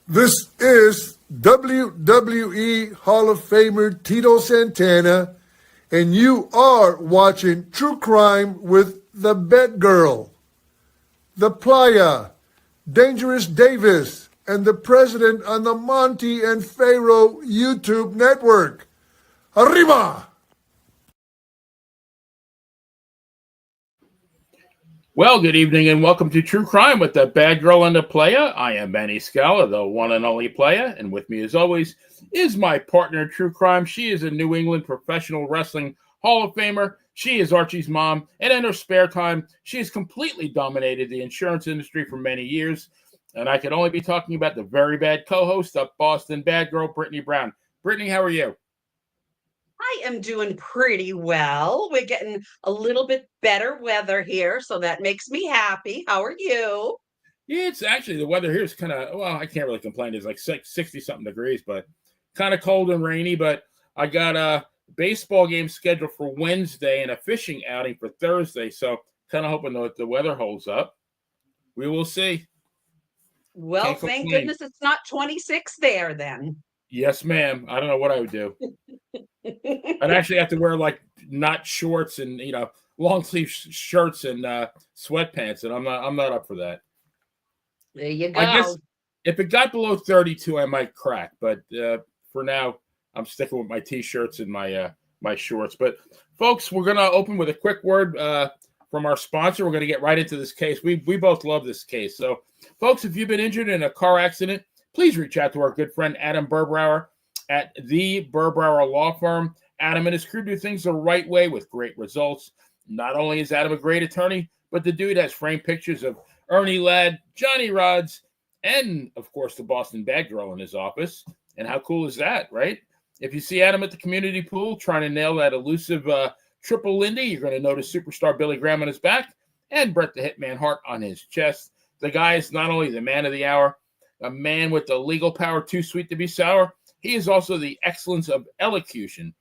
This is WWE Hall of Famer Tito Santana, and you are watching True Crime with the Bet Girl, the Playa, Dangerous Davis, and the president on the Monty and Pharaoh YouTube network. Arriba! Well, good evening and welcome to True Crime with the Bad Girl and the Playa. I am Manny Scala, the one and only Playa, and with me as always is my partner in True Crime. She is a New England professional wrestling Hall of Famer. She is Archie's mom, and in her spare time, she has completely dominated the insurance industry for many years. And I could only be talking about the very bad co-host of Boston Bad Girl, Brittany Brown. Brittany, how are you? I am doing pretty well. We're getting a little bit better weather here, so that makes me happy. How are you? Yeah, it's actually the weather here is kind of, well, I can't really complain. It's like 60-something degrees, but kind of cold and rainy. But I got a baseball game scheduled for Wednesday and a fishing outing for Thursday. So kind of hoping that the weather holds up. We will see. Well, thank goodness it's not 26 there then. Yes, ma'am. I don't know what I would do. I'd actually have to wear like not shorts and long sleeve shirts and sweatpants, and I'm not up for that. There you go. I guess if it got below 32, I might crack, but for now, I'm sticking with my t-shirts and my shorts. But folks, we're gonna open with a quick word from our sponsor. We're gonna get right into this case. We both love this case. So, folks, if you've been injured in a car accident, please reach out to our good friend Adam Burbrower at the Burbrower Law Firm. Adam and his crew do things the right way with great results. Not only is Adam a great attorney, but the dude has framed pictures of Ernie Ladd, Johnny Rods, and, of course, the Boston Bad Girl in his office. And how cool is that, right? If you see Adam at the community pool trying to nail that elusive triple Lindy, you're going to notice superstar Billy Graham on his back and Bret the Hitman Hart on his chest. The guy is not only the man of the hour, a man with the legal power too sweet to be sour, he is also the excellence of elocution.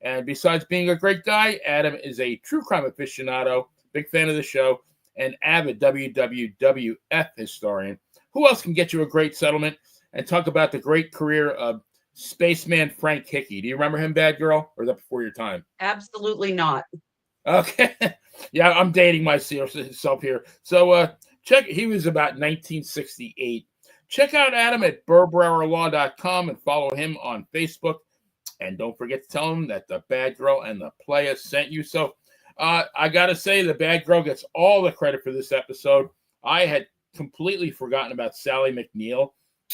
And besides being a great guy, Adam is a true crime aficionado, big fan of the show, and avid WWF historian. Who else can get you a great settlement and talk about the great career of spaceman Frank Hickey? Do you remember him, Bad Girl, or is that before your time? Absolutely not. Okay. Yeah, I'm dating myself here. So check. He was about 1968. Check out Adam at burbrowerlaw.com and follow him on Facebook. And don't forget to tell him that the Bad Girl and the Playa sent you. So I got to say, the Bad Girl gets all the credit for this episode. I had completely forgotten about Sally McNeil,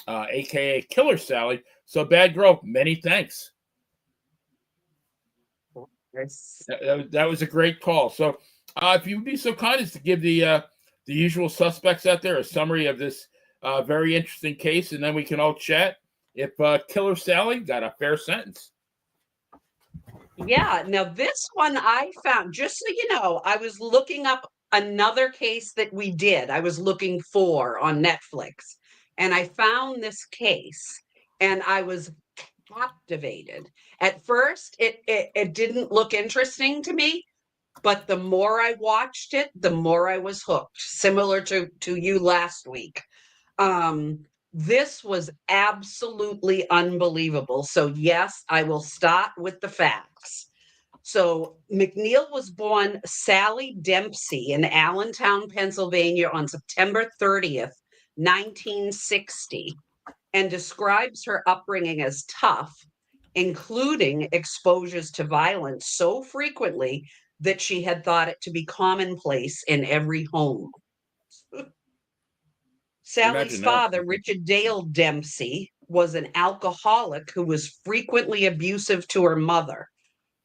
a.k.a. Killer Sally. So, Bad Girl, many thanks. That was a great call. So if you would be so kind as to give the usual suspects out there a summary of this very interesting case, and then we can all chat if Killer Sally got a fair sentence. Yeah, now this one I found, just so you know, I was looking up another case that we did. I was looking for on Netflix, and I found this case, and I was captivated. At first, it didn't look interesting to me, but the more I watched it, the more I was hooked, similar to you last week. This was absolutely unbelievable. So yes, I will start with the facts. So McNeil was born Sally Dempsey in Allentown, Pennsylvania on September 30th, 1960, and describes her upbringing as tough, including exposures to violence so frequently that she had thought it to be commonplace in every home. Sally's father, Richard Dale Dempsey, was an alcoholic who was frequently abusive to her mother.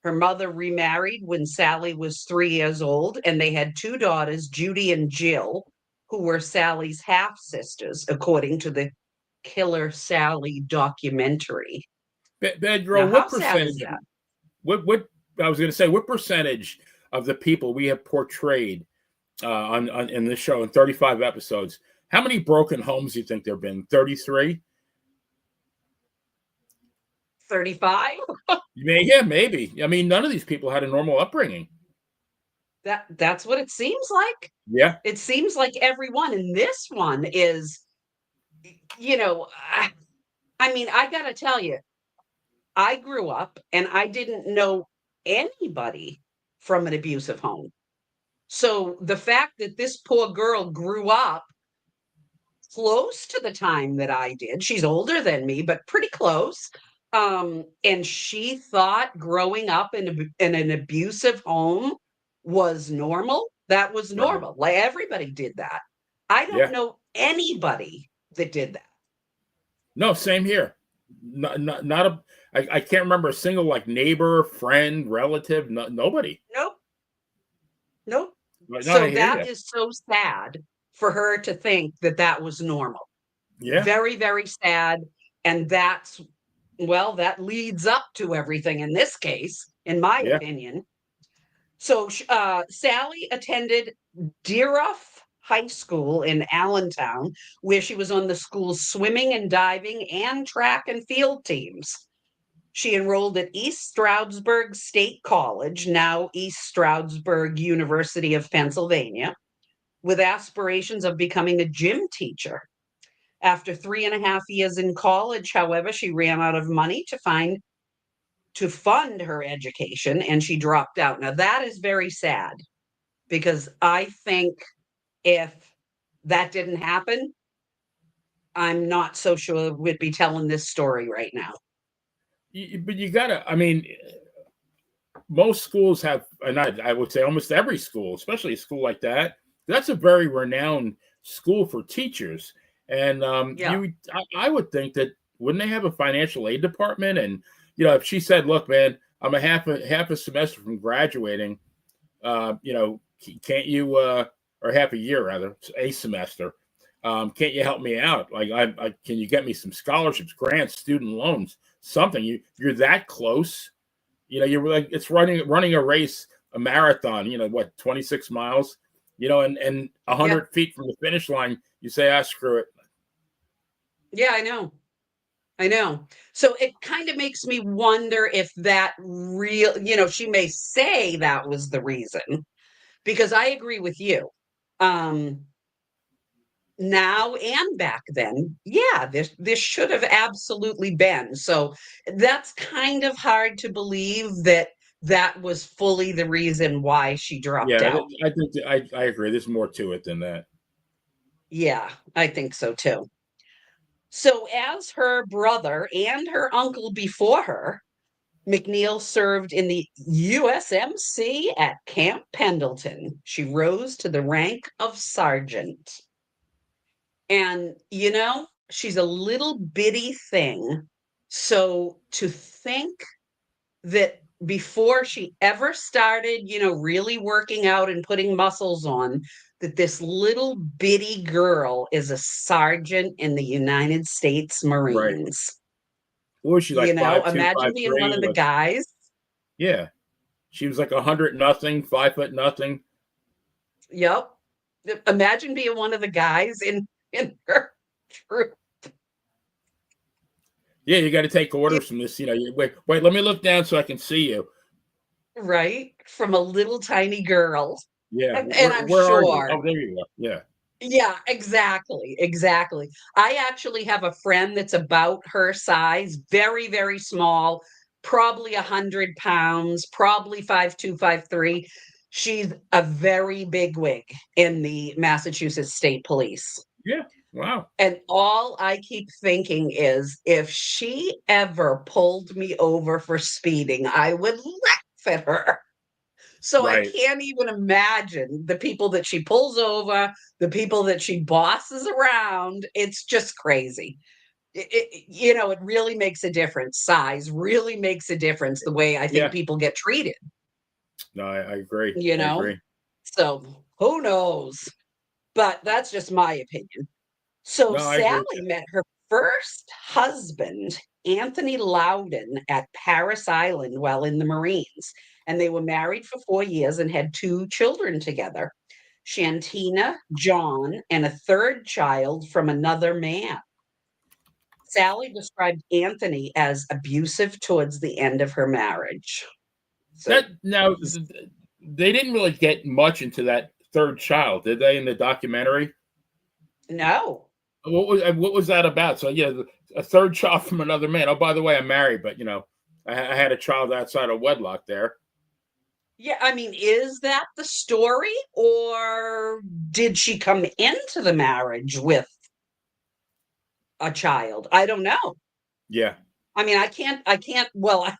Her mother remarried when Sally was 3 years old, and they had 2 daughters, Judy and Jill, who were Sally's half-sisters, according to the Killer Sally documentary. Bad Girl, what percentage? What I was going to say, what percentage of the people we have portrayed on in this show in 35 episodes? How many broken homes do you think there have been? 33? 35? Yeah, maybe. I mean, none of these people had a normal upbringing. That's what it seems like. Yeah. It seems like everyone. And this one is you know, I mean, I got to tell you, I grew up and I didn't know anybody from an abusive home. So the fact that this poor girl grew up close to the time that I did, she's older than me, but pretty close. And she thought growing up in an abusive home was normal. That was Right. normal. Like everybody did that. I don't Yeah. know anybody that did that. No, same here. Not a. I can't remember a single like neighbor, friend, relative. No, nobody. Nope. Nope. But no, So I hear that you. is so sad for her to think that that was normal. Yeah. Very, very sad. And that's, well, that leads up to everything in this case, in my Yeah. opinion. So Sally attended Deeruff High School in Allentown, where she was on the school's swimming and diving and track and field teams. She enrolled at East Stroudsburg State College, now East Stroudsburg University of Pennsylvania, with aspirations of becoming a gym teacher. After 3.5 years in college, however, she ran out of money to fund her education and she dropped out. Now that is very sad because I think if that didn't happen, I'm not so sure we'd be telling this story right now. But you gotta. I mean, most schools have, and I would say almost every school, especially a school like that, that's a very renowned school for teachers. And Yeah. I would think that wouldn't they have a financial aid department? And if she said, "Look, man, I'm a half a semester from graduating, can't you, or half a year rather, a semester, can't you help me out? Like, can you get me some scholarships, grants, student loans, something? You're that close." You're like, it's running a race, a marathon, what, 26 miles, and Yeah. 100 feet from the finish line, you say, screw it. Yeah, I know. I know. So it kind of makes me wonder if that real, she may say that was the reason, because I agree with you. Um, Now and back then, yeah, this should have absolutely been. So that's kind of hard to believe that that was fully the reason why she dropped Yeah, out. I think I agree. There's more to it than that. Yeah, I think so too. So as her brother and her uncle before her, McNeil served in the USMC at Camp Pendleton. She rose to the rank of sergeant. And, she's a little bitty thing. So to think that before she ever started, really working out and putting muscles on, that this little bitty girl is a sergeant in the United States Right. Marines. What was she, like, 5'2", Imagine being one 5'3", of the like, guys. yeah, she was like 100 nothing, 5 foot nothing. Yep. Imagine being one of the guys in her troop. Yeah, you got to take orders from this. Wait, let me look down so I can see you. Right? From a little tiny girl. Yeah, And I'm where are you? sure. Oh, there you go. Yeah. Yeah, exactly. Exactly. I actually have a friend that's about her size, very, very small, probably 100 pounds, probably 5'2", 5'3". She's a very big wig in the Massachusetts State Police. Yeah. Wow. And all I keep thinking is if she ever pulled me over for speeding, I would laugh at her. So I Right. can't even imagine the people that she pulls over, the people that she bosses around. It's just crazy. It really makes a difference. Size really makes a difference the way I think Yeah. people get treated, No, I agree. you I know? agree. So who knows? But that's just my opinion. So No, I agree with Sally you. met her first husband, Anthony Loudon, at Paris Island while in the Marines. And they were married for 4 years and had 2 children together, Shantina, John, and a third child from another man. Sally described Anthony as abusive towards the end of her marriage. So, That now they didn't really get much into that third child, did they, in the documentary? no, What was that about? So yeah, a third child from another man. Oh, by the way, I'm married, but I had a child outside of wedlock there. Yeah, I mean, is that the story, or did she come into the marriage with a child? I don't know. Yeah. I mean, well,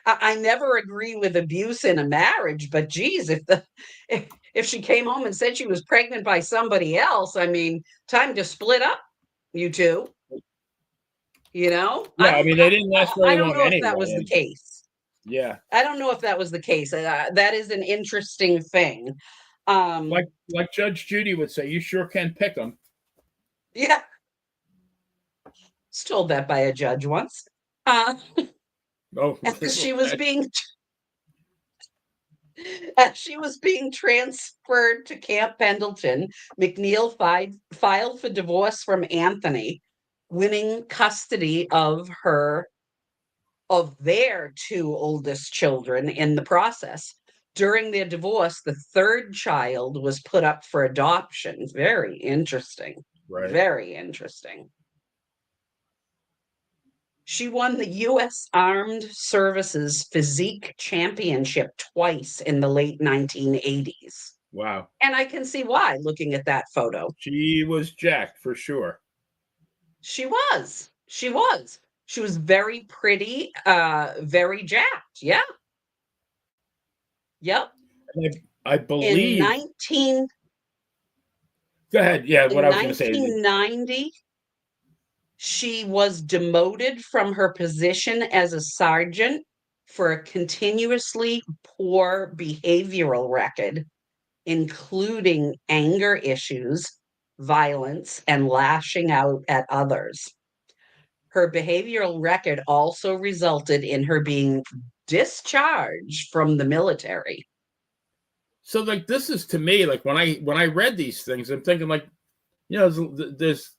I never agree with abuse in a marriage, but geez, if she came home and said she was pregnant by somebody else, I mean, time to split up, you two. Yeah, I mean, they didn't last I very don't long know if that was anyway. the And case. yeah, I don't know if that was the case. That is an interesting thing. like Um, like Judge Judy would say, you sure can pick them. yeah, was told that by a judge once. Uh, Oh, as she was being as she was being transferred to Camp Pendleton, McNeil filed for divorce from Anthony, winning custody of their two oldest children in the process. During their divorce, the third child was put up for adoption. Very interesting. right. Very interesting. She won the U.S. Armed Services Physique Championship twice in the late 1980s. Wow. And I can see why, looking at that photo. She was jacked for sure. She was. She was. She was very pretty, very jacked. Yeah. Yep. I In believe. 19 Go ahead. Yeah, what in I was going to say is, 1990, she was demoted from her position as a sergeant for a continuously poor behavioral record, including anger issues, violence, and lashing out at others. Her behavioral record also resulted in her being discharged from the military. so like this is to me like when I read these things, I'm thinking like there's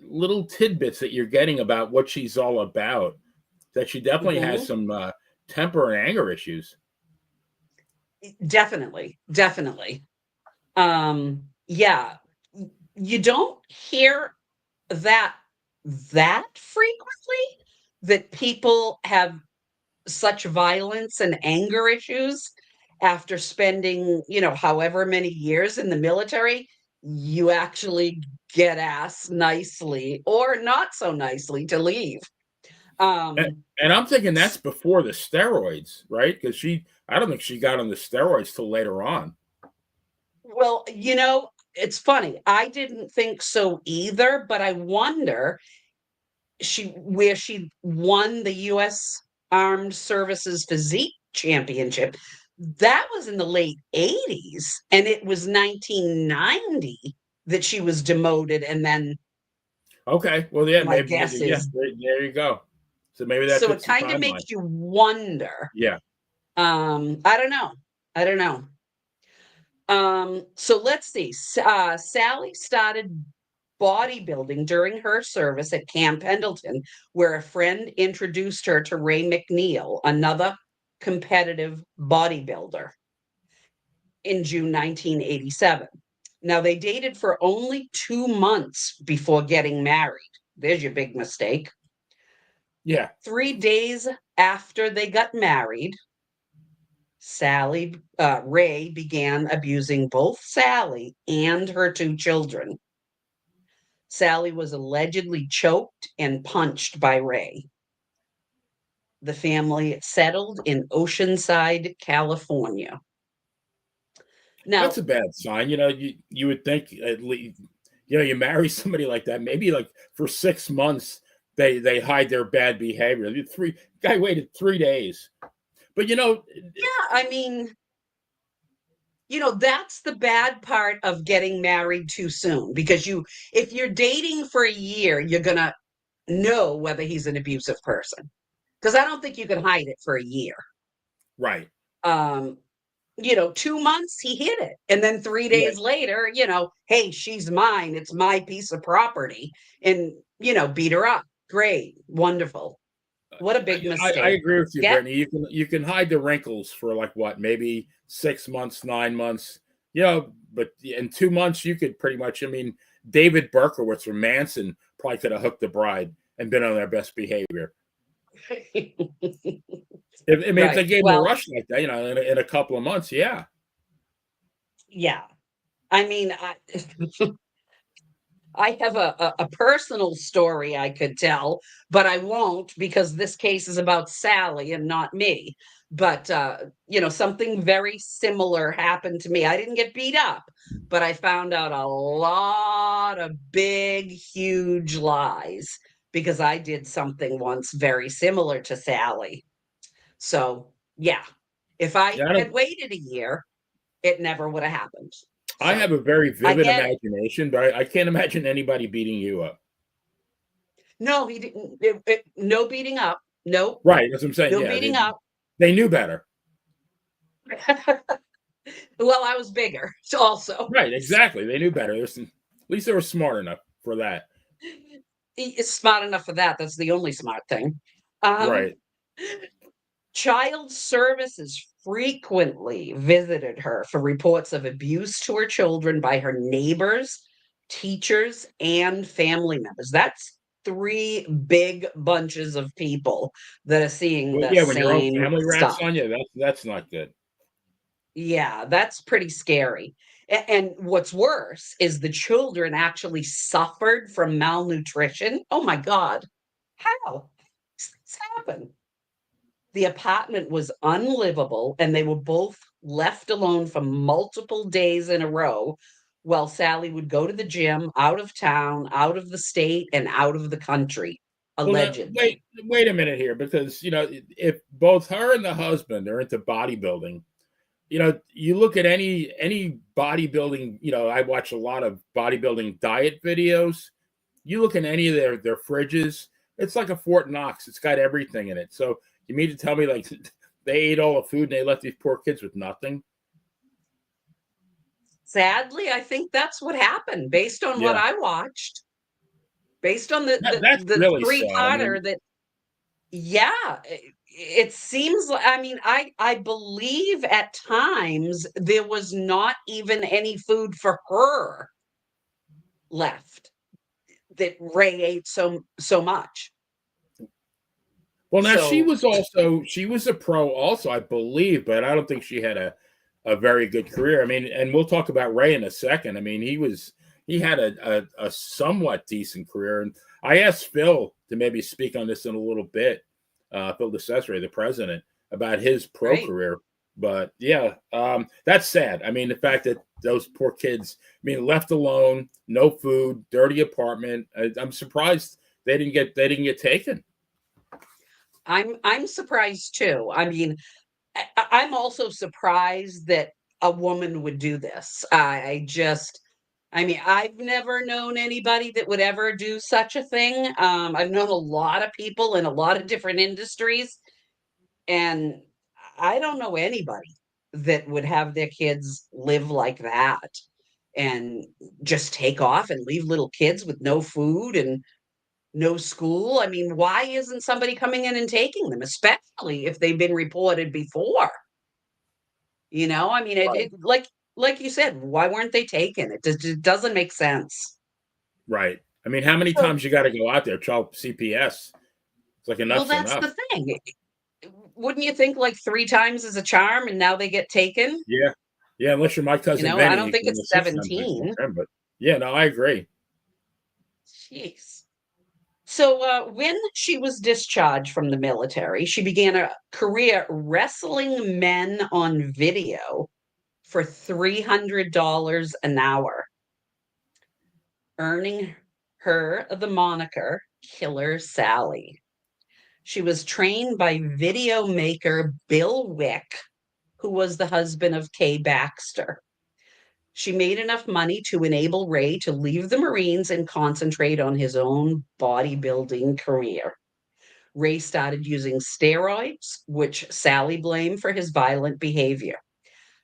little tidbits that you're getting about what she's all about. That she definitely has Mhm. some temper and anger issues. Definitely, definitely. Yeah, you don't hear that that frequently, that people have such violence and anger issues after spending, however many years in the military. You actually get asked nicely or not so nicely to leave. And, Um, and I'm thinking that's before the steroids, right? Because I don't think she got on the steroids till later on. well, it's funny. I didn't think so either, but I wonder where she won the US Armed Services Physique Championship. That was in the late 80s, and it was 1990 that she was demoted. And then Okay, well, yeah, my maybe, guess yeah, is, there you go. So maybe that so it fits the kind of timeline. makes you wonder. Yeah. I don't know. I don't know. So let's see. Sally started bodybuilding during her service at Camp Pendleton, where a friend introduced her to Ray McNeil, another competitive bodybuilder, in June 1987. Now, they dated for only 2 months before getting married. There's your big mistake. Yeah. 3 days after they got married, Ray began abusing both Sally and her two children. Sally was allegedly choked and punched by Ray. The family settled in Oceanside, California. That's Now, a bad sign. You would think at least, you marry somebody like that, maybe like for 6 months they hide their bad behavior. Guy waited 3 days. But yeah, I mean, that's the bad part of getting married too soon, because if you're dating for a year, you're going to know whether he's an abusive person. Because I don't think you can hide it for a year. right. Um, 2 months, he hid it. And then 3 days Yeah. later, hey, she's mine. It's my piece of property. And, beat her up. Great. Wonderful. What a big I mistake. agree with you, Yeah. Brittany. You can hide the wrinkles for like what, maybe 6 months, 9 months, but in 2 months you could pretty much. I mean, David Berkowitz or Manson probably could have hooked the bride and been on their best behavior. If they gave him a rush like that, in a couple of months, yeah. Yeah. I mean, I have a personal story I could tell, but I won't because this case is about Sally and not me. But, something very similar happened to me. I didn't get beat up, but I found out a lot of big, huge lies because I did something once very similar to Sally. So, yeah, if I Yeah, had waited a year, it never would have happened. I have So a very I vivid get it. imagination, but I can't imagine anybody beating you up. No, he didn't. No beating up. Nope. Right, that's what I'm saying. No Yeah, beating up. they knew better. Well, I was bigger also. Right, exactly. They knew better. At least they were smart enough for that. He is smart enough for that. That's the only smart thing. Um, Right. Child services frequently visited her for reports of abuse to her children by her neighbors, teachers, and family members. That's three big bunches of people that are seeing Well, the yeah, when your own same family rats stuff. on you, that's not good. Yeah, that's pretty scary. And what's worse is the children actually suffered from malnutrition. Oh my God. How? Does this happen? The apartment was unlivable, and they were both left alone for multiple days in a row while Sally would go to the gym out of town, out of the state, and out of the country, Well, now, allegedly. wait a minute here, because if both her and the husband are into bodybuilding, you look at any bodybuilding. I watch a lot of bodybuilding diet videos. You look at any of their fridges, it's like a Fort Knox. It's got everything in it. So you mean to tell me like they ate all the food and they left these poor kids with nothing? Sadly, I think that's what happened based on what Yeah, I watched, based on the the, that's the really sad. I three-parter mean, that, yeah, it seems like, I mean, I believe at times there was not even any food for her left, that Ray ate so much. well, now So she was a pro also, I believe, but I don't think she had a very good career. I mean, and we'll talk about Ray in a second. I mean, he had a somewhat decent career, and I asked Phil to maybe speak on this in a little bit. Phil DeCesare, the president, about his pro right. career. But yeah, that's sad. I mean, the fact that those poor kids, I mean, left alone, no food, dirty apartment. I'm surprised they didn't get taken. I'm surprised too. I mean, I'm also surprised that a woman would do this. I mean, I've never known anybody that would ever do such a thing. I've known a lot of people in a lot of different industries, and I don't know anybody that would have their kids live like that and just take off and leave little kids with no food and no school. I mean, why isn't somebody coming in and taking them, especially if they've been reported before? I mean, it like you said, why weren't they taken? It doesn't make sense. Right. I mean, how many So, times you got to go out there? Child CPS. It's like well, enough's that's enough. the thing. Wouldn't you think like three times is a charm, and now they get taken? Yeah. Yeah. Unless you're my cousin I Vinny, don't you think can it's six times a 17. him. But yeah, no, I agree. Jeez. So, when she was discharged from the military, she began a career wrestling men on video for $300 an hour, earning her the moniker Killer Sally. She was trained by video maker Bill Wick, who was the husband of Kay Baxter. She made enough money to enable Ray to leave the Marines and concentrate on his own bodybuilding career. Ray started using steroids, which Sally blamed for his violent behavior.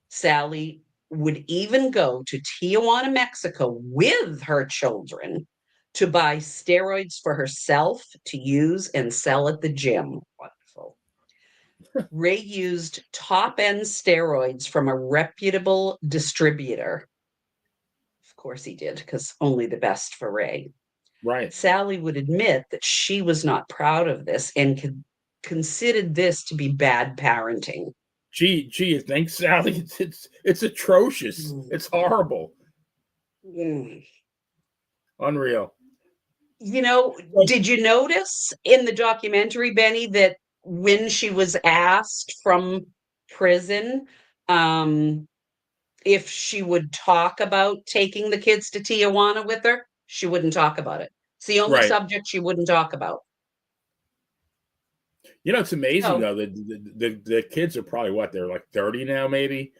Sally would even go to Tijuana, Mexico with her children to buy steroids for herself to use and sell at the gym. Wonderful. Ray used top end steroids from a reputable distributor. Of course he did, because only the best for Ray. Right. Sally would admit that she was not proud of this and considered this to be bad parenting. Gee, you think, Sally? It's atrocious. Mm. It's horrible. Mm. Unreal. Did you notice in the documentary, Benny, that when she was asked from prison, if she would talk about taking the kids to Tijuana with her, she wouldn't talk about it. It's the only Right. subject she wouldn't talk about. It's amazing, So, though, that the kids are probably, what, they're like 30 now, maybe,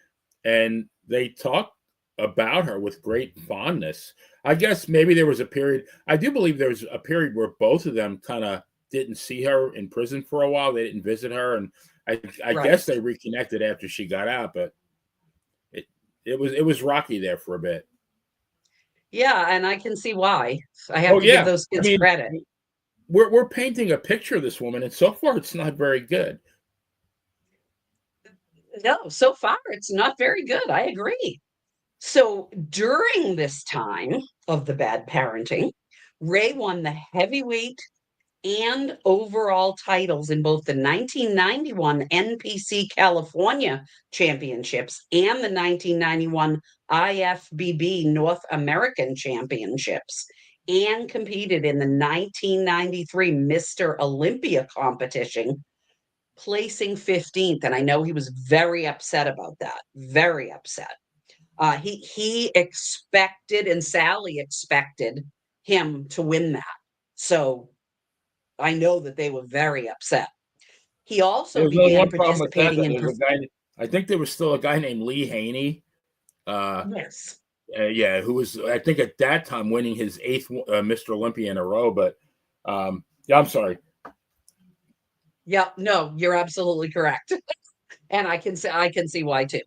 and they talk about her with great fondness. I guess maybe there was a period, I do believe there was a period where both of them kind of didn't see her in prison for a while. They didn't visit her, and I right. guess they reconnected after she got out, but it was rocky there for a bit. Yeah, and I can see why. I have Oh to give yeah, those I kids mean, credit. we're painting a picture of this woman, and so far it's not very good. No, so far it's not very good. I agree. So during this time of the bad parenting, Ray won the heavyweight and overall titles in both the 1991 NPC California Championships and the 1991 IFBB North American Championships, and competed in the 1993 Mr. Olympia competition, placing 15th. And I know he was very upset about that, very upset. He expected, and Sally expected him to win that. So I know that they were very upset. He also There's only began one problem with that. participating in. There's a guy. I think there was still a guy named Lee Haney. Yes. Yeah, who was, I think, at that time winning his 8th Mr. Olympia in a row. But yeah, I'm sorry. Yeah, no, you're absolutely correct. And I can see why too.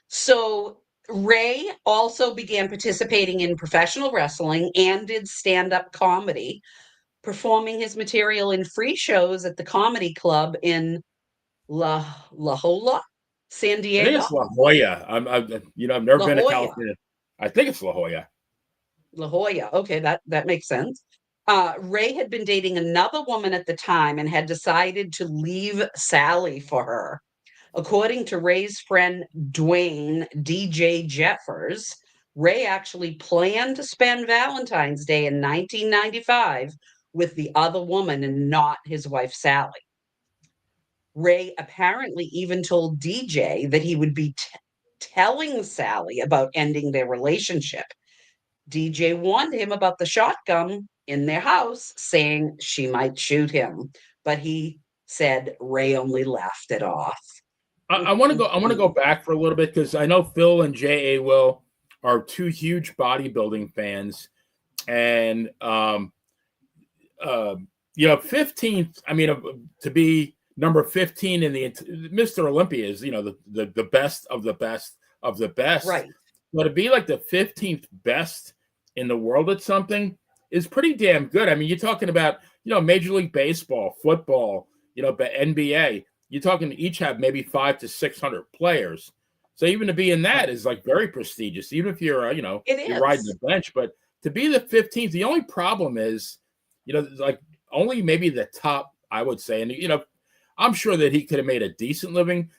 So Ray also began participating in professional wrestling and did stand-up comedy, performing his material in free shows at the comedy club in La Jolla, San I think Diego. it's La Jolla. I've never La been to Jolla. California. I think it's La Jolla. La Jolla. Okay, that makes sense. Ray had been dating another woman at the time and had decided to leave Sally for her. According to Ray's friend Dwayne DJ Jeffers, Ray actually planned to spend Valentine's Day in 1995 with the other woman and not his wife Sally. Ray apparently even told DJ that he would be telling Sally about ending their relationship. DJ warned him about the shotgun in their house, saying she might shoot him, but he said Ray only laughed it off. I want to go. I want to go back for a little bit because I know Phil and J.A. Will are 2 huge bodybuilding fans, and 15th. I mean, to be number 15 in the Mr. Olympia is the best of the best of the best. Right. But to be like the 15th best in the world at something is pretty damn good. I mean, you're talking about Major League Baseball, football, NBA. You're talking each have maybe 500 to 600 players. So even to be in that is like very prestigious, even if you're, you're riding the bench. But to be the 15th, the only problem is, like only maybe the top, I would say. And, I'm sure that he could have made a decent living,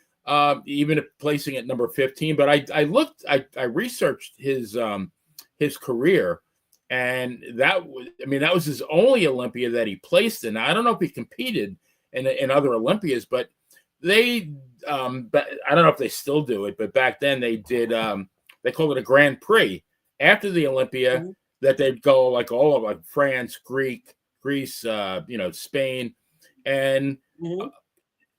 even if placing at number 15. But I researched his career, and that was his only Olympia that he placed in. I don't know if he competed in other Olympias, but but I don't know if they still do it, but back then they did, they called it a Grand Prix after the Olympia, mm-hmm. that they'd go like all of like France, Greece, Spain, and mm-hmm.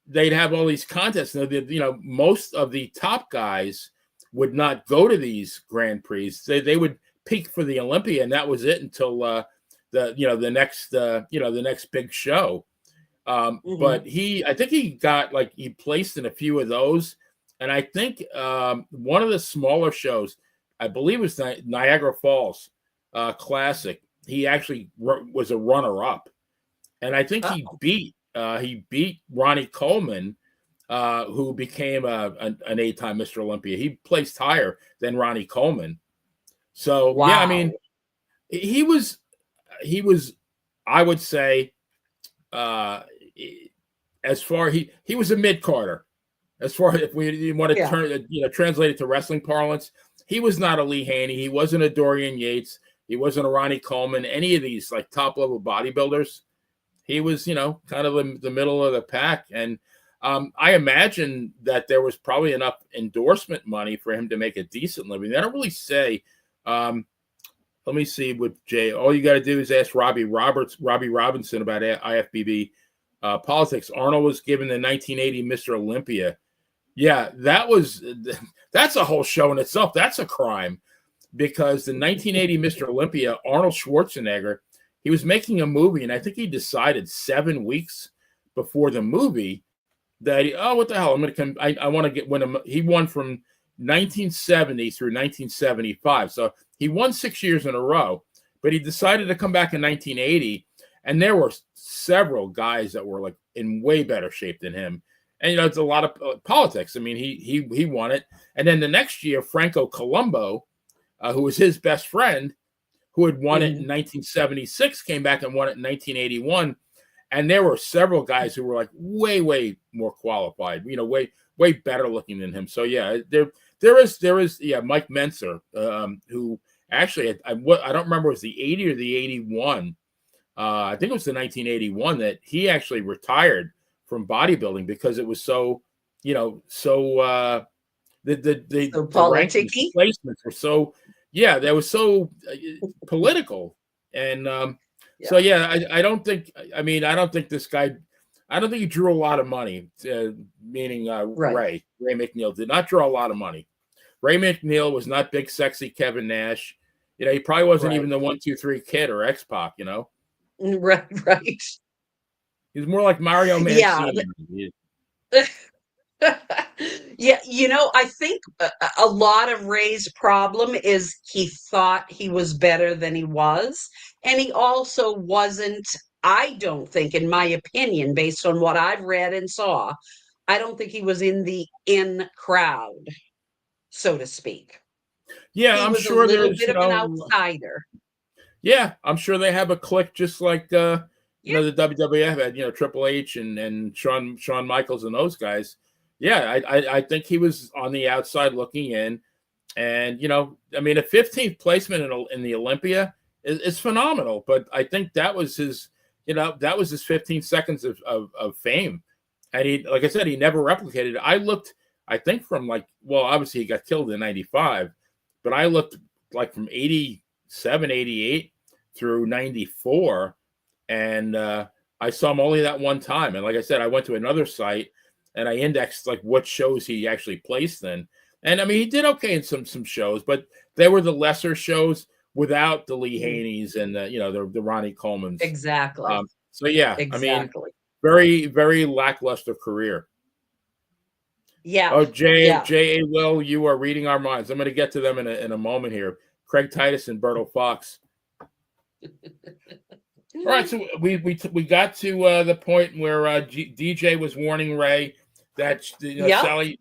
They'd have all these contests. Most of the top guys would not go to these Grand Prix. They would peak for the Olympia, and that was it until the next big show. Mm-hmm. But I think he placed in a few of those. And I think one of the smaller shows, I believe was Niagara Falls Classic. He actually was a runner up. And I think he beat Ronnie Coleman who became an 8-time Mr. Olympia. He placed higher than Ronnie Coleman. So yeah, I Wow. mean, he was, I would say, as far he was a mid carder. As far as if we want to Yeah. turn, translate it to wrestling parlance, he was not a Lee Haney. He wasn't a Dorian Yates. He wasn't a Ronnie Coleman. Any of these like top level bodybuilders. He was, kind of the middle of the pack. And I imagine that there was probably enough endorsement money for him to make a decent living. They don't really say. Let me see with Jay. All you got to do is ask Robbie Robinson about IFBB politics. Arnold was given the 1980 Mr. Olympia. Yeah, that's a whole show in itself. That's a crime because the 1980 Mr. Olympia, Arnold Schwarzenegger, he was making a movie, and I think he decided 7 weeks before the movie that what the hell? I'm going to come. I want to win him. He won from 1970 through 1975, so he won 6 years in a row. But he decided to come back in 1980, and there were several guys that were like in way better shape than him. And it's a lot of politics. I mean, he won it, and then the next year, Franco Colombo, who was his best friend, who had won it in 1976, came back and won it in 1981. And there were several guys who were like way, way more qualified, way better looking than him. So yeah, there is Mike Menser, who actually I don't remember, it was the 80 or the 81. I think it was the 1981 that he actually retired from bodybuilding because it was so, the politicky placements were so, that was so political. And so yeah, I don't think this guy, I don't think he drew a lot of money. Meaning Right. Ray McNeil did not draw a lot of money. Ray McNeil was not big sexy Kevin Nash. He probably wasn't even the 1, 2, 3 kid or X-Pac. Right. He was more like Mario Mancini. Yeah, I think a lot of Ray's problem is he thought he was better than he was. And he also wasn't, I don't think, in my opinion, based on what I've read and saw, I don't think he was in the in crowd, so to speak. Yeah, He I'm was sure a little there's, bit of an outsider. yeah, I'm sure they have a clique just like the WWF had, Triple H and Shawn Michaels and those guys. Yeah, I think he was on the outside looking in, and I mean, a 15th placement in the Olympia is phenomenal. But I think that was his, 15 seconds of fame, and he, like I said, he never replicated it. I looked, I think from obviously he got killed in '95, but I looked like from '87, '88 through '94. And I saw him only that one time. And like I said, I went to another site and I indexed like what shows he actually placed in. And I mean, he did okay in some shows, but they were the lesser shows without the Lee Haneys and the Ronnie Colemans. Exactly. So yeah, Exactly. I mean, very, very lackluster career. Yeah. Oh, J.A. Will, you are reading our minds. I'm going to get to them in a moment here. Craig Titus and Berto Fox. All right, so we got to the point where DJ was warning Ray that Sally,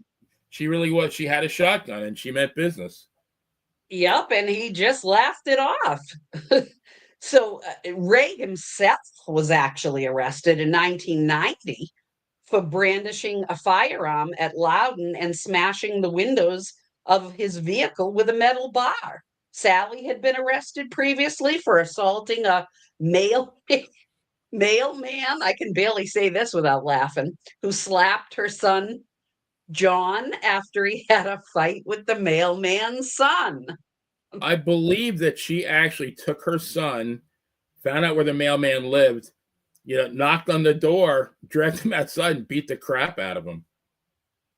she had a shotgun and she meant business. Yep, and he just laughed it off. So Ray himself was actually arrested in 1990 for brandishing a firearm at Loudon and smashing the windows of his vehicle with a metal bar. Sally had been arrested previously for assaulting a mailman, I can barely say this without laughing, who slapped her son, John, after he had a fight with the mailman's son. I believe that she actually took her son, found out where the mailman lived, knocked on the door, dragged him outside, and beat the crap out of him.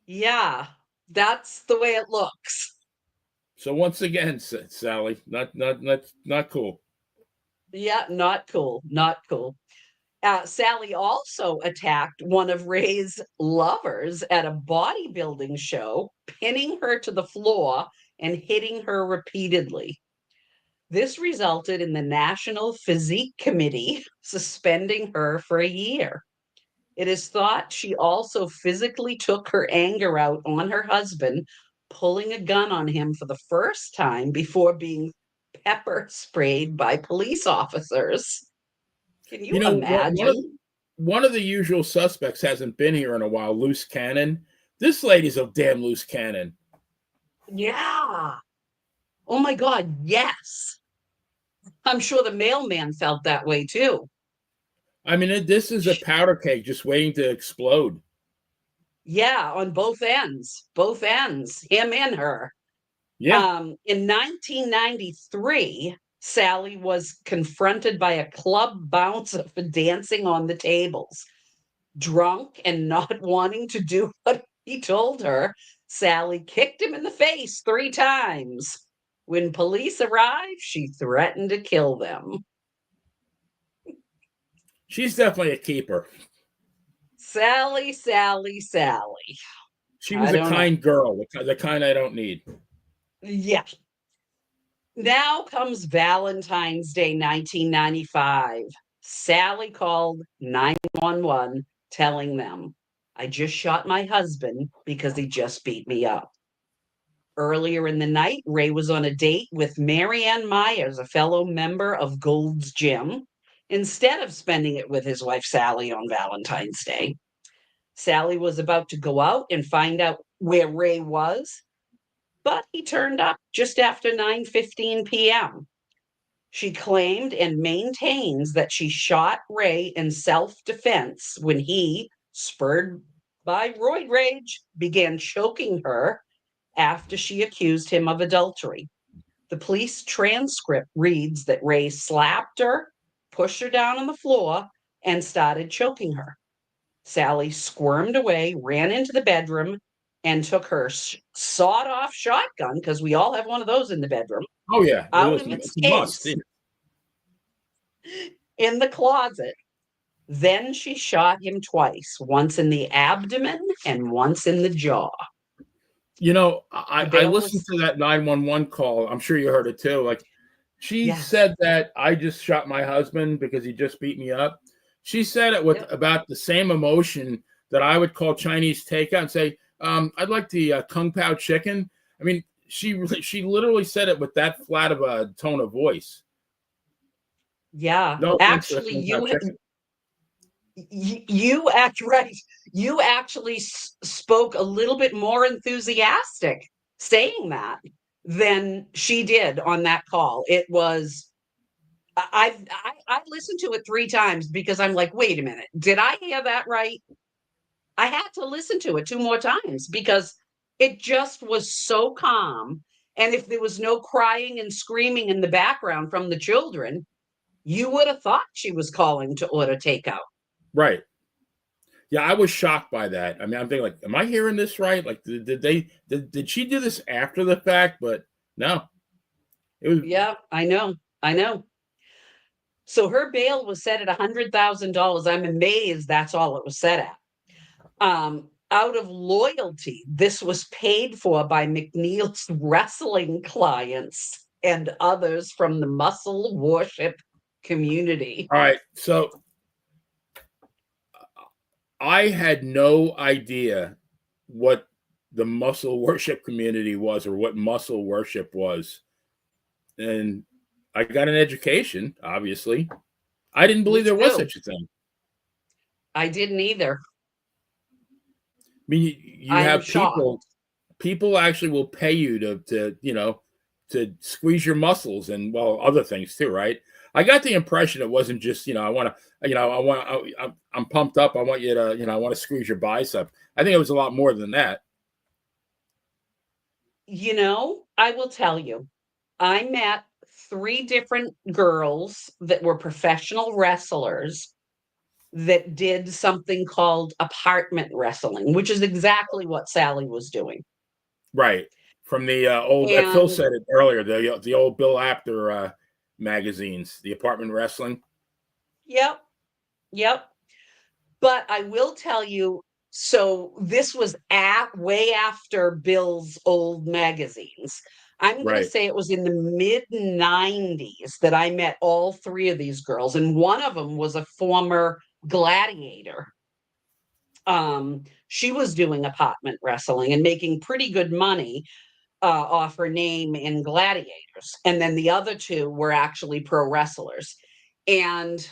Yeah, that's the way it looks. So once again, Sally, not cool. Yeah, not cool. Not cool. Sally also attacked one of Ray's lovers at a bodybuilding show, pinning her to the floor and hitting her repeatedly. This resulted in the National Physique Committee suspending her for a year. It is thought she also physically took her anger out on her husband, pulling a gun on him for the first time before being pepper sprayed by police officers. Can you imagine? one of the usual suspects hasn't been here in a while, loose cannon. This lady's a damn loose cannon. Yeah. Oh my God, yes. I'm sure the mailman felt that way too. I mean, this is a powder keg just waiting to explode. Yeah, on both ends, him and her. Yeah. In 1993, Sally was confronted by a club bouncer for dancing on the tables. Drunk and not wanting to do what he told her, Sally kicked him in the face 3 times. When police arrived, she threatened to kill them. She's definitely a keeper. Sally, Sally, Sally. She was a kind girl, the kind I don't need. Yeah. Now comes Valentine's Day 1995. Sally called 911 telling them, I just shot my husband because he just beat me up. Earlier in the night, Ray was on a date with Marianne Myers, a fellow member of Gold's Gym, instead of spending it with his wife Sally on Valentine's Day. Sally was about to go out and find out where Ray was, but he turned up just after 9:15 p.m. She claimed and maintains that she shot Ray in self-defense when he, spurred by roid rage, began choking her after she accused him of adultery. The police transcript reads that Ray slapped her, pushed her down on the floor, and started choking her. Sally squirmed away, ran into the bedroom, and took her sawed-off shotgun, because we all have one of those in the bedroom, Oh, yeah. out of its case in the closet. Then she shot him twice, once in the abdomen and once in the jaw. You know, I listened to that 911 call. I'm sure you heard it too. Like, she said that I just shot my husband because he just beat me up. She said it with about the same emotion that I would call Chinese takeout and say, I'd like the Kung Pao chicken. I mean, she literally said it with that flat of a tone of voice. Yeah, No, actually, you act right. You actually spoke a little bit more enthusiastic saying that than she did on that call. It was I listened to it 3 times because I'm like, wait a minute, did I hear that right? I had to listen to it 2 more times because it just was so calm. And if there was no crying and screaming in the background from the children, you would have thought she was calling to order takeout. Right. Yeah, I was shocked by that. I mean, I'm thinking, like, am I hearing this right? Like, did she do this after the fact? But no. It was. Yeah, I know. So her bail was set at $100,000. I'm amazed that's all it was set at. Out of loyalty, this was paid for by McNeil's wrestling clients and others from the muscle worship community. All right. So I had no idea what the muscle worship community was or what muscle worship was. And I got an education, obviously. I didn't believe there was such a thing. I didn't either. I mean, you have people actually will pay you to squeeze your muscles and, well, other things too, right? I got the impression it wasn't just, I'm pumped up. I want you to, I want to squeeze your bicep. I think it was a lot more than that. I will tell you, I met 3 different girls that were professional wrestlers that did something called apartment wrestling, which is exactly what Sally was doing. Right. From the old, Phil said it earlier, the old Bill Apter magazines, the apartment wrestling. Yep. But I will tell you, so this was way after Bill's old magazines. I'm going to say it was in the mid 90s that I met all 3 of these girls. And one of them was a former gladiator. She was doing apartment wrestling and making pretty good money off her name in Gladiators. And then the other two were actually pro wrestlers. And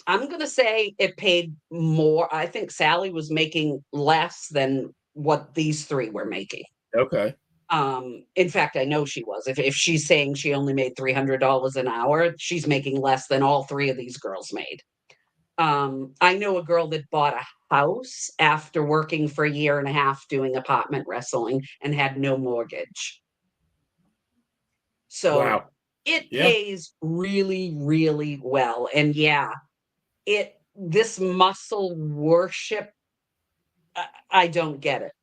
I'm going to say it paid more. I think Sally was making less than what these three were making. Okay. In fact, I know she was. If she's saying she only made $300 an hour, she's making less than all three of these girls made. I know a girl that bought a house after working for a year and a half doing apartment wrestling and had no mortgage. So Wow. it Yeah. pays really, really well. And yeah, this muscle worship, I don't get it.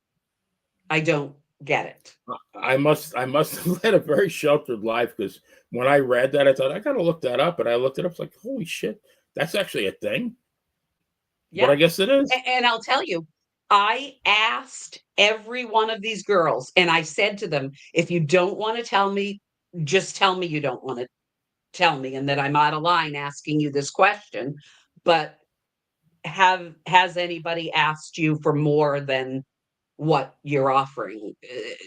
I don't get it. I must have led a very sheltered life, because when I read that, I thought I gotta look that up, and I looked it up. It's like, holy shit, that's actually a thing. Yeah. But I guess it is. And I'll tell you, I asked every one of these girls, and I said to them, if you don't want to tell me, just tell me you don't want to tell me, and that I'm out of line asking you this question. But has anybody asked you for more than what you're offering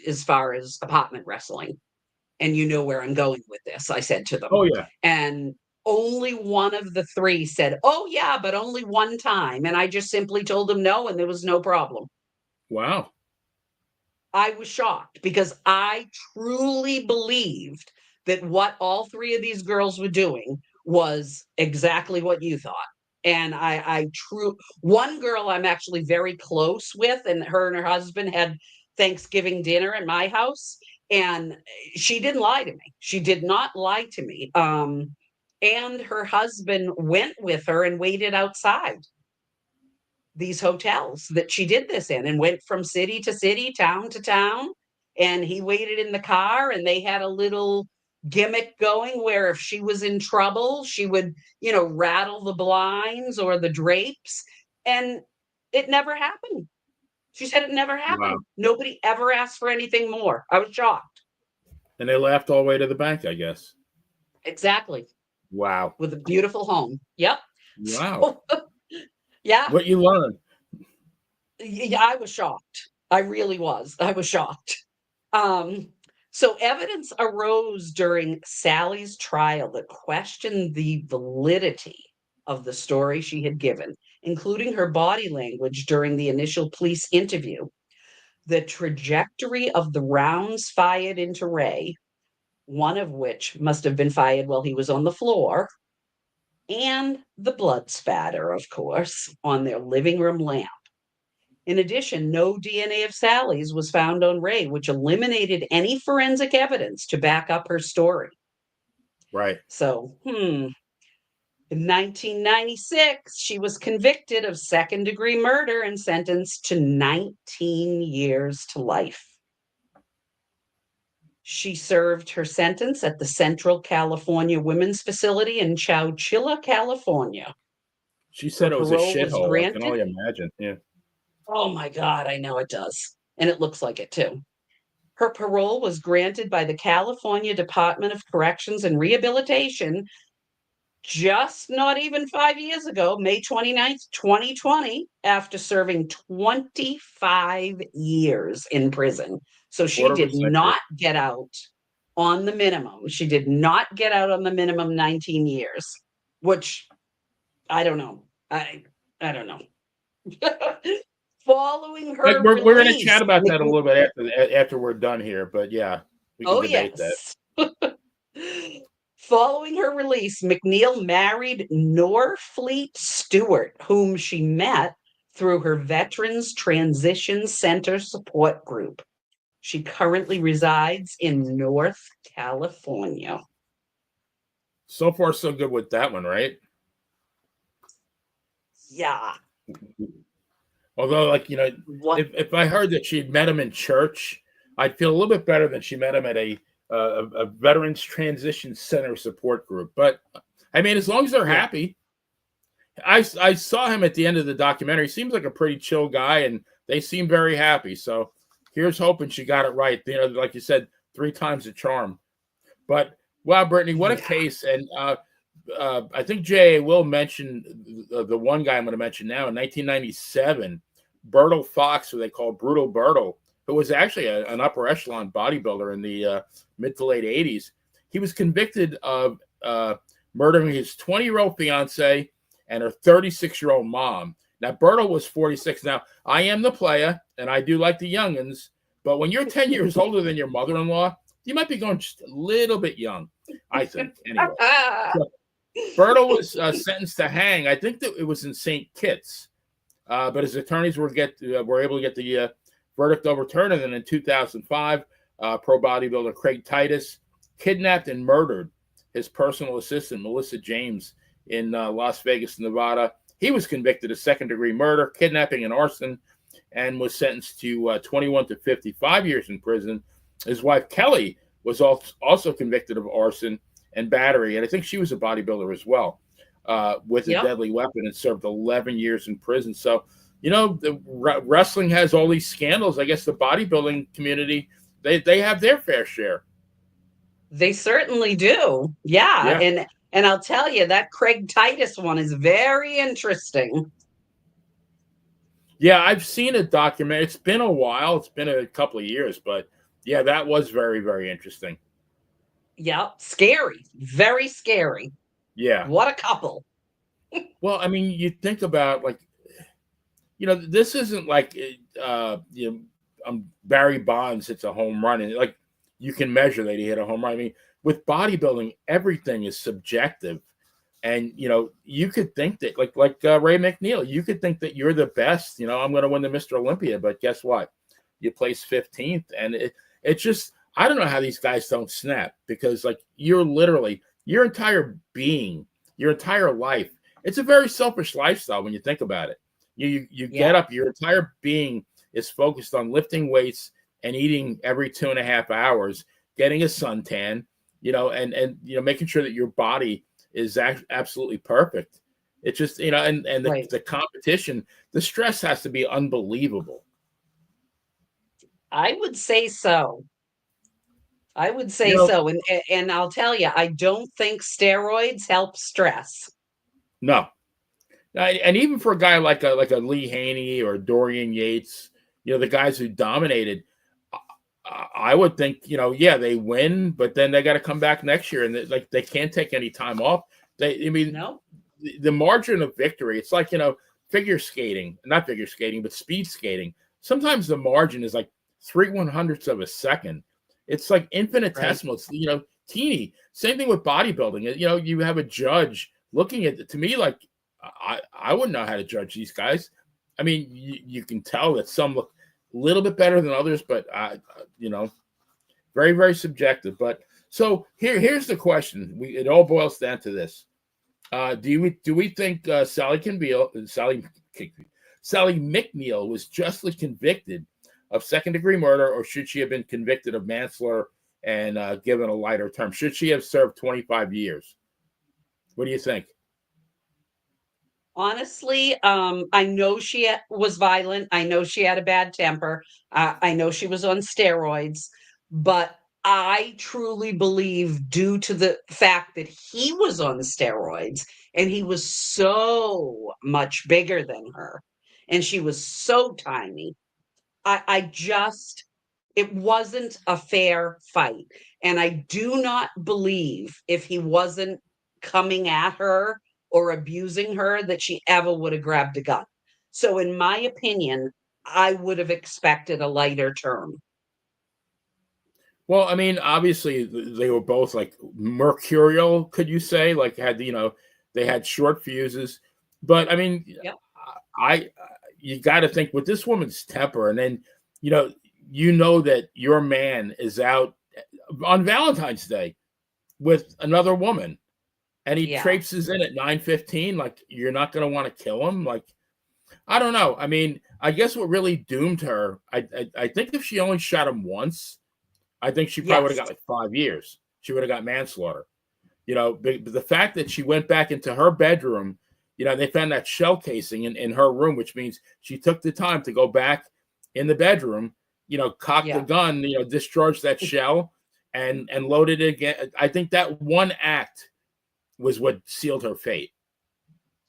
as far as apartment wrestling? And you know where I'm going with this, I said to them. Oh yeah. And only one of the three said, oh yeah, but only one time. And I just simply told them no, and there was no problem. Wow. I was shocked because I truly believed that what all three of these girls were doing was exactly what you thought. And one girl I'm actually very close with, and her husband had Thanksgiving dinner at my house, and she didn't lie to me. She did not lie to me. And her husband went with her and waited outside these hotels that she did this in, and went from city to city, town to town. And he waited in the car, and they had a little gimmick going where if she was in trouble, she would, rattle the blinds or the drapes. And it never happened. She said it never Wow. happened. Nobody ever asked for anything more. I was shocked. And they laughed all the way to the bank, I guess. Exactly. Wow. With a beautiful home. Yep. Wow. So, yeah. What you learned. Yeah, I was shocked. I really was. I was shocked. So evidence arose during Sally's trial that questioned the validity of the story she had given, including her body language during the initial police interview, the trajectory of the rounds fired into Ray, one of which must have been fired while he was on the floor, and the blood spatter, of course, on their living room lamp. In addition, no DNA of Sally's was found on Ray, which eliminated any forensic evidence to back up her story. Right. So, in 1996, she was convicted of second-degree murder and sentenced to 19 years to life. She served her sentence at the Central California Women's Facility in Chowchilla, California. She said it was a parole was shithole. I can granted. only imagine. Yeah. Oh my God, I know it does. And it looks like it too. Her parole was granted by the California Department of Corrections and Rehabilitation just not even 5 years ago, May 29th, 2020, after serving 25 years in prison. So she Quarter of a did century. not get out on the minimum. She did not get out on the minimum 19 years, which I don't know. I don't know. Following her Like we're going to release, chat about that a little bit after we're done here, but yeah, we can debate that. Following her release, McNeil married Norfleet Stewart, whom she met through her Veterans Transition Center support group. She currently resides in North California. So far, so good with that one, right? Yeah. Although, if I heard that she'd met him in church, I'd feel a little bit better than she met him at a Veterans Transition Center support group. But I mean, as long as they're happy. I saw him at the end of the documentary. He seems like a pretty chill guy, and they seem very happy. So here's hoping she got it right. Like you said, 3 times the charm. But wow, Brittany, what a case! And I think Jay will mention the one guy I'm going to mention now. In 1997, Bertle Fox, who they call Brutal Bertle, who was actually an upper echelon bodybuilder in the mid to late 80s, he was convicted of murdering his 20-year-old fiance and her 36-year-old mom. Now, Bertle was 46. Now, I am the Playa, and I do like the youngins, but when you're 10 years older than your mother-in-law, you might be going just a little bit young, I think, anyway. So, Bertle was sentenced to hang. I think that it was in St. Kitts, but his attorneys were able to get the verdict overturned. And then in 2005, pro bodybuilder Craig Titus kidnapped and murdered his personal assistant, Melissa James, in Las Vegas, Nevada. He was convicted of second-degree murder, kidnapping, and arson, and was sentenced to 21 to 55 years in prison. His wife, Kelly, was also convicted of arson and battery, and I think she was a bodybuilder as well, with a deadly weapon, and served 11 years in prison. So, the wrestling has all these scandals. I guess the bodybuilding community, they have their fair share. They certainly do. Yeah. And I'll tell you, that Craig Titus one is very interesting. Yeah, I've seen a documentary. It's been a while. It's been a couple of years, but yeah, that was very, very interesting. Yeah, scary. Very scary. Yeah. What a couple. Well, I mean, you think about, like, this isn't like Barry Bonds hits a home run, and like you can measure that he hit a home run. I mean, with bodybuilding, everything is subjective, and you could think that, like Ray McNeil, you could think that you're the best. I'm going to win the Mr. Olympia, but guess what? You place 15th, and it's just, I don't know how these guys don't snap, because like you're literally your entire being, your entire life. It's a very selfish lifestyle when you think about it. You get up, your entire being is focused on lifting weights and eating every 2.5 hours, getting a suntan, and making sure that your body is absolutely perfect. It's just, and the competition, the stress has to be unbelievable. I would say so. So. And I'll tell you, I don't think steroids help stress. No. And even for a guy like a Lee Haney or Dorian Yates, the guys who dominated, I would think, they win, but then they got to come back next year, and they can't take any time off. No. The margin of victory, it's like, figure skating, not figure skating, but speed skating. Sometimes the margin is like 3/100ths of a second. It's like infinitesimal. Right. It's, teeny. Same thing with bodybuilding. You have a judge looking at it. To me, like, I wouldn't know how to judge these guys. I mean, you can tell that some look a little bit better than others, but very, very subjective. But so here's the question. It all boils down to this. Do we think Sally McNeil was justly convicted of second-degree murder, or should she have been convicted of manslaughter and given a lighter term? Should she have served 25 years? What do you think? Honestly, I know she was violent. I know she had a bad temper. I know she was on steroids, but I truly believe, due to the fact that he was on steroids and he was so much bigger than her and she was so tiny, it wasn't a fair fight. And I do not believe, if he wasn't coming at her or abusing her, that she ever would have grabbed a gun. So in my opinion, I would have expected a lighter term. Well, I mean, obviously they were both like mercurial, could you say? Like they had short fuses. But I mean, you got to think with this woman's temper, and then that your man is out on Valentine's Day with another woman, and he traipses in at 9:15. Like, you're not going to want to kill him. Like, I don't know. I mean, I guess what really doomed her, I think if she only shot him once, I think she probably would have got like 5 years. She would have got manslaughter. But the fact that she went back into her bedroom, they found that shell casing in her room, which means she took the time to go back in the bedroom, cock the gun, discharge that shell and load it again. I think that one act was what sealed her fate.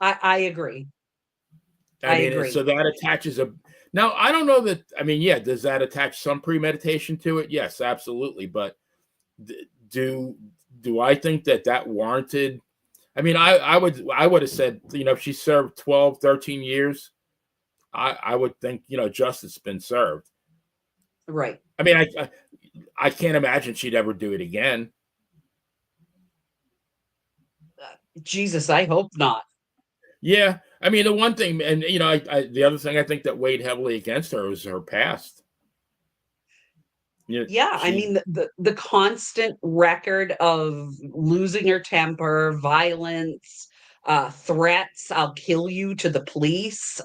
I agree. I mean, agree. so that attaches a. Now, I don't know that. I mean, yeah, does that attach some premeditation to it? Yes, absolutely. But do I think that warranted? I mean, I would have said, if she served 12, 13 years, I would think, justice has been served. Right. I mean, I can't imagine she'd ever do it again. Jesus, I hope not. Yeah. I mean, the one thing, and, the other thing I think that weighed heavily against her was her past. I mean, the constant record of losing her temper, violence, threats, I'll kill you to the police,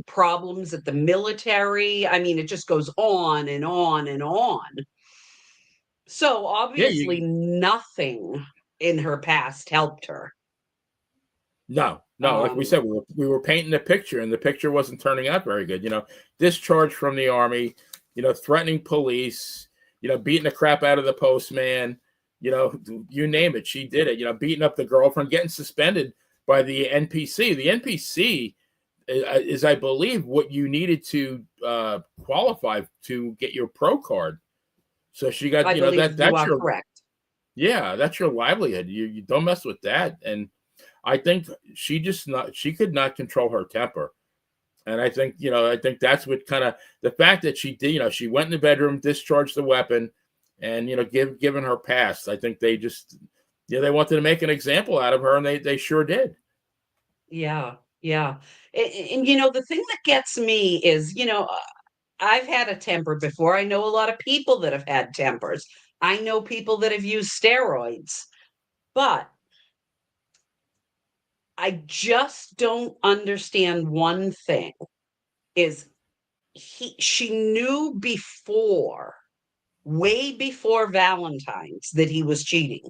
problems at the military. I mean, it just goes on and on and on. So obviously nothing in her past helped her. No, like we said, we were painting a picture, and the picture wasn't turning out very good. Discharged from the Army, threatening police, beating the crap out of the postman, you name it, she did it. Beating up the girlfriend, getting suspended by the NPC. The NPC is, I believe, what you needed to qualify to get your pro card. So she got, that's your correct. Yeah, that's your livelihood. You don't mess with that. And I think she could not control her temper. And I think, that's what kind of the fact that she did, she went in the bedroom, discharged the weapon, and, given her past, I think they just, they wanted to make an example out of her, and they sure did. Yeah. Yeah. And the thing that gets me is, I've had a temper before. I know a lot of people that have had tempers. I know people that have used steroids, but I just don't understand one thing is she knew way before Valentine's that he was cheating.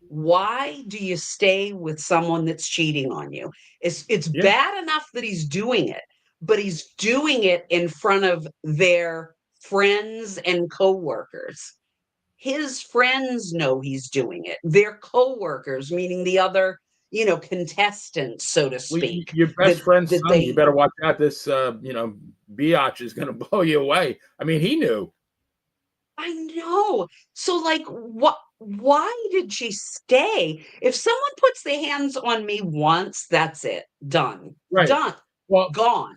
Why do you stay with someone that's cheating on you? It's bad enough that he's doing it, but he's doing it in front of their friends and coworkers. His friends know he's doing it. Their coworkers, meaning the other, contestants, so to speak. Your best friend's son, you better watch out. This, biatch is going to blow you away. I mean, he knew. I know. So, why did she stay? If someone puts their hands on me once, that's it. Done. Right. Done. Well, gone.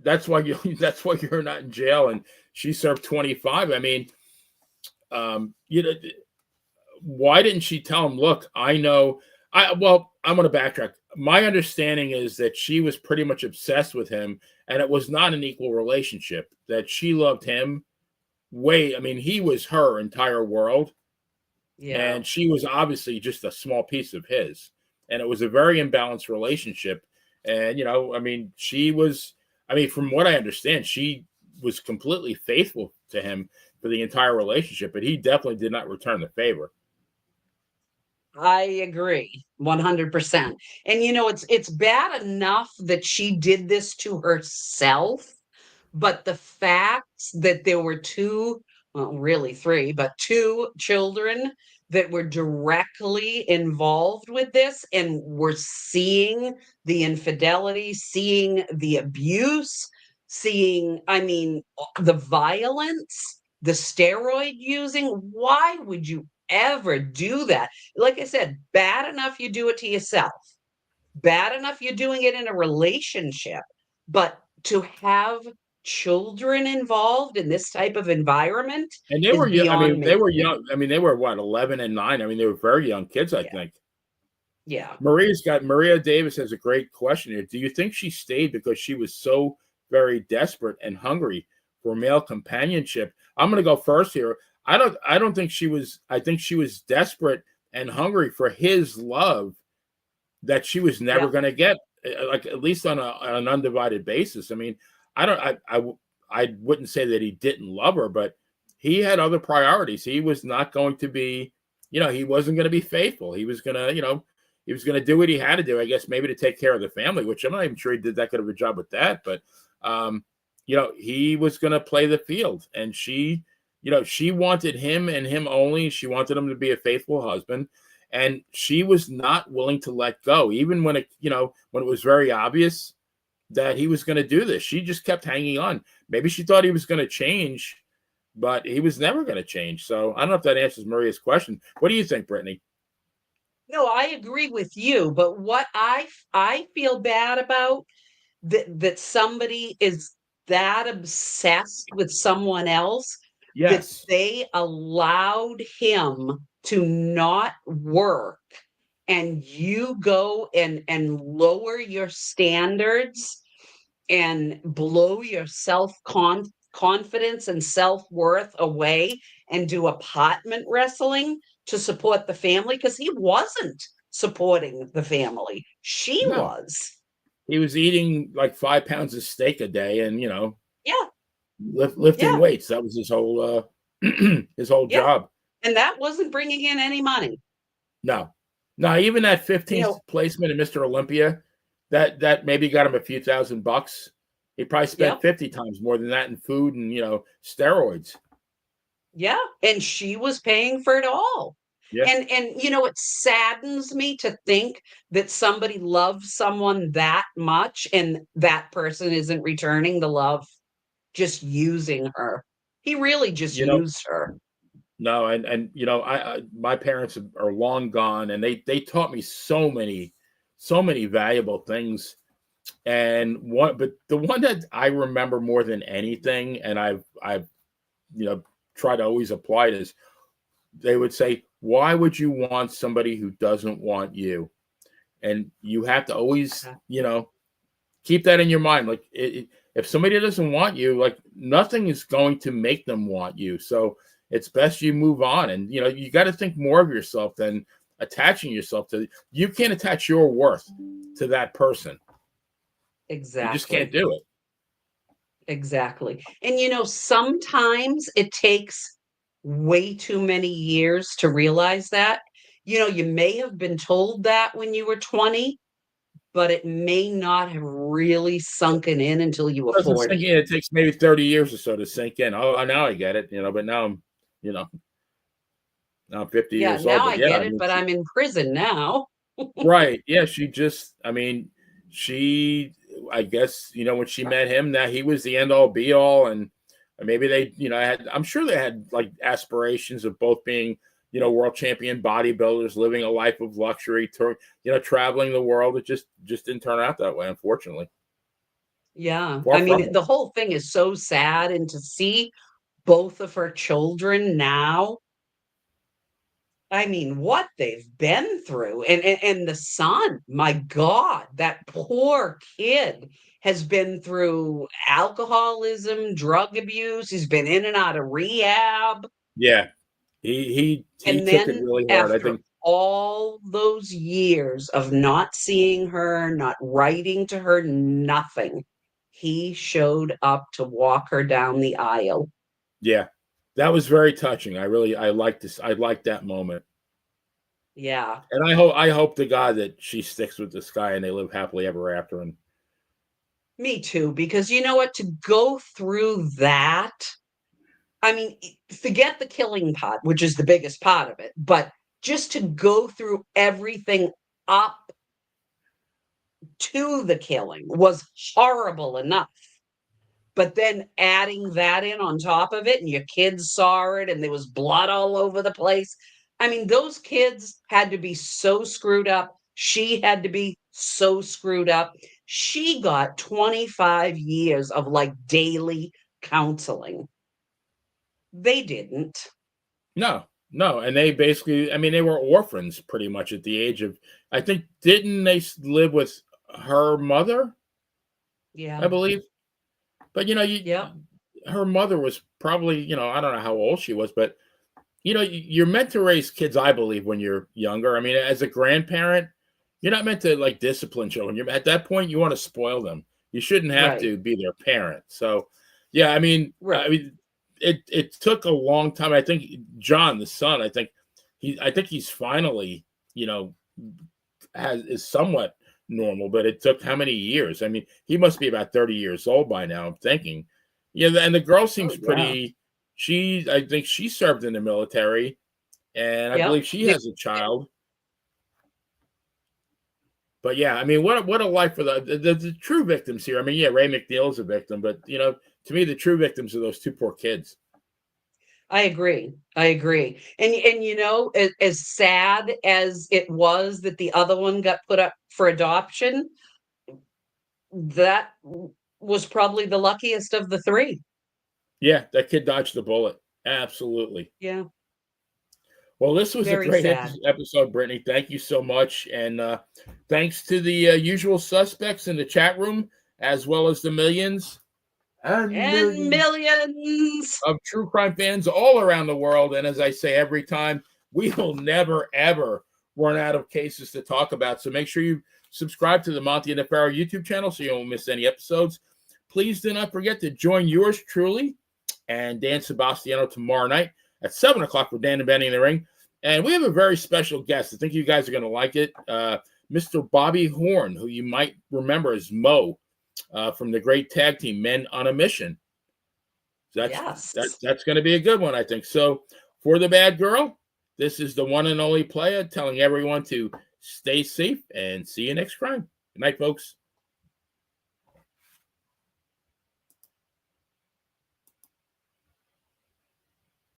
That's why you're not in jail, and she served 25. I mean, why didn't she tell him, look, I know, I'm going to backtrack. My understanding is that she was pretty much obsessed with him, and it was not an equal relationship, that she loved him I mean, he was her entire world. Yeah. And she was obviously just a small piece of his. And it was a very imbalanced relationship. And, I mean, from what I understand, she was completely faithful to him for the entire relationship, but he definitely did not return the favor. I agree 100%. And it's bad enough that she did this to herself, but the fact that there were really three, but two children that were directly involved with this and were seeing the infidelity, seeing the abuse, seeing, the violence, the steroid using. Why would you ever do that? Like I said, bad enough you do it to yourself, bad enough you're doing it in a relationship, but to have children involved in this type of environment, and they were young. They were young. They were what, 11 and 9. They were very young kids, I think. Yeah. Maria Davis has a great question here. Do you think she stayed because she was so very desperate and hungry for male companionship? I'm going to go first here. I don't think she was. I think she was desperate and hungry for his love that she was never going to get, like, at least on an undivided basis. I mean, I wouldn't say that he didn't love her, but he had other priorities. He was not going to be, he wasn't going to be faithful. He was going to, he was going to do what he had to do, I guess, maybe to take care of the family, which I'm not even sure he did that good of a job with that. But, he was going to play the field, and she wanted him and him only. She wanted him to be a faithful husband. And she was not willing to let go, even when when it was very obvious that he was going to do this. She just kept hanging on. Maybe she thought he was going to change, but he was never going to change. So I don't know if that answers Maria's question. What do you think, Brittany? No, I agree with you, but what I feel bad about that somebody is that obsessed with someone else that Yes. they allowed him to not work, and you go and lower your standards and blow your confidence and self-worth away and do apartment wrestling to support the family, because he wasn't supporting the family. She No. was. He was eating like 5 pounds of steak a day, and Yeah, lifting yeah, weights. That was his whole his whole yeah. job. And that wasn't bringing in any money. No, no, even that You 15th know, placement in Mr. Olympia, that maybe got him a few $1,000. He probably spent yep, 50 times more than that in food and steroids. yeah. And she was paying for it all. Yeah, And it saddens me to think that somebody loves someone that much and that person isn't returning the love, just using her. He really just you know, used her. no, and I my parents are long gone, and they taught me so many valuable things. And but the one that I remember more than anything, and I've tried to always apply it, is they would say, why would you want somebody who doesn't want you? And you have to always, keep that in your mind. Like, if somebody doesn't want you, like, nothing is going to make them want you. So it's best you move on. And, you got to think more of yourself than attaching yourself to. You can't attach your worth to that person. You just can't Exactly. do it. Exactly. And sometimes it takes way too many years to realize that. You may have been told that when you were 20, but it may not have really sunken in until you were Doesn't sink 40. in. It takes maybe 30 years or so to sink in. Oh, now I get it, but now you know, now I'm 50 Yeah, years old. now But I yeah, get I it, mean, but I'm in prison now. right. Yeah, I mean, she, I guess, when she met him, that he was the end all be all. And maybe they, I'm sure they had like aspirations of both being, world champion bodybuilders, living a life of luxury, traveling the world. It just didn't turn out that way, unfortunately. Yeah. Far I from mean, it. the whole thing is so sad. And to see both of her children now, I mean, what they've been through. And the son, my God, that poor kid has been through alcoholism, drug abuse. He's been in and out of rehab. Yeah. He And took it then really hard. I after think. all those years of not seeing her, not writing to her, nothing, he showed up to walk her down the aisle. Yeah, that was very touching. I like this. I like that moment, Yeah, and I hope to God that she sticks with this guy and they live happily ever after. And me too, because you know what? To go through that, I mean, forget the killing part, which is the biggest part of it, but just to go through everything up to the killing was horrible enough. But then adding that in on top of it, and your kids saw it, and there was blood all over the place. I mean, those kids had to be so screwed up. She had to be so screwed up. She got 25 years of like daily counseling. They didn't. no, no, and they basically, I mean, they were orphans pretty much at the age of. I think didn't they live with her mother? I Yeah. believe, but Yep. her mother was probably, I don't know how old she was, but you're meant to raise kids, I believe, when you're younger. I mean, as a grandparent, you're not meant to like discipline children. You're at that point, you want to spoil them. You shouldn't have Right. to be their parent. So, yeah, I Right. mean, it took a long time. I think John, the son, I think he's finally, you know, is somewhat normal, but it took how many years? I mean, he must be about 30 years old by now, I'm thinking. Yeah, and the girl Oh, seems yeah. pretty. I think she served in the military, and I Yep. believe she has a child. But yeah, I mean, what a life for the true victims here. I mean, yeah, Ray McNeil is a victim, but you know, to me, the true victims are those two poor kids. I agree. I agree. And you know, as sad as it was that the other one got put up for adoption, that was probably the luckiest of the three. Yeah, that kid dodged the bullet. Absolutely. Yeah, Well, this was a very great sad. episode, Brittany. Thank you so much. And thanks to the usual suspects in the chat room, as well as the millions and And millions millions. of true crime fans all around the world. And as I say every time, we will never, ever run out of cases to talk about. So make sure you subscribe to the Monty and the Pharaoh YouTube channel so you won't miss any episodes. Please do not forget to join yours truly and Dan Sebastiano tomorrow night at 7 o'clock with Dan and Benny in the Ring. And we have a very special guest. I think you guys are going to like it. Mr. Bobby Horn, who you might remember as Mo from the great tag team Men on a Mission. That's going to be a good one, I think. So for the bad girl, this is the one and only Playa telling everyone to stay safe and see you next crime. Good night, folks.